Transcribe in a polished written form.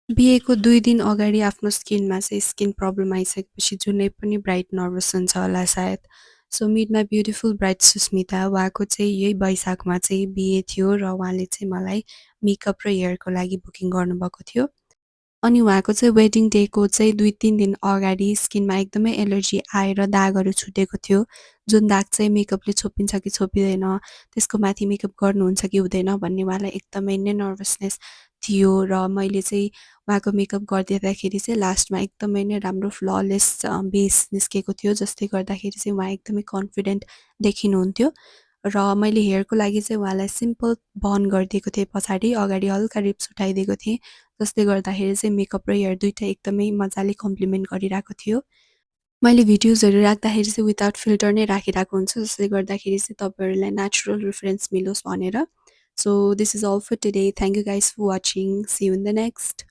बिहेको 2 दिन अगाडि आफ्नो स्किनमा चाहिँ स्किन प्रब्लम आइसकेपछि जुनै पनि ब्राइड नर्भस हुन्छ होला सायद। So meet my beautiful bride Sushmita. उहाँको चाहिँ यही वैशाखमा चाहिँ बिहे थियो र उहाँले चाहिँ मलाई मेकअप र हेयरको लागि बुकिङ गर्नुभएको थियो। अनि उहाँको चाहिँ वेडिङ डेको चाहिँ 2-3 दिन अगाडि स्किनमा एकदमै एलर्जी आएर दागहरू छुटेको थियो। जुन दाग चाहिँ मेकअपले छोपिन्छ कि छोपिँदैन, त्यसको माथि मेकअप गर्नुहुन्छ कि हुँदैन भन्ने उहाँलाई एकदमै नै नर्भसनेस थियो र मैले चाहिँ उहाँको मेकअप गरिदिँदाखेरि चाहिँ लास्टमा एकदमै नै राम्रो फ्ललेस बेस निस्केको थियो, जसले गर्दाखेरि चाहिँ उहाँ एकदमै कन्फिडेन्ट देखिनुहुन्थ्यो। र मैले हेयरको लागि चाहिँ उहाँलाई सिम्पल बन गरिदिएको थिएँ पछाडि, अगाडि हल्का रिब्स उठाइदिएको थिएँ। जसले गर्दाखेरि चाहिँ मेकअप र हेयर दुइटै एकदमै मजाले कम्प्लिमेन्ट गरिरहेको थियो। मैले भिडियोजहरू राख्दाखेरि चाहिँ विदाउट फिल्टर नै राखिरहेको हुन्छु, जसले गर्दाखेरि चाहिँ तपाईँहरूलाई नेचुरल रिफरेन्स मिलोस् भनेर। So this is all for today. Thank you guys for watching. See you in the next.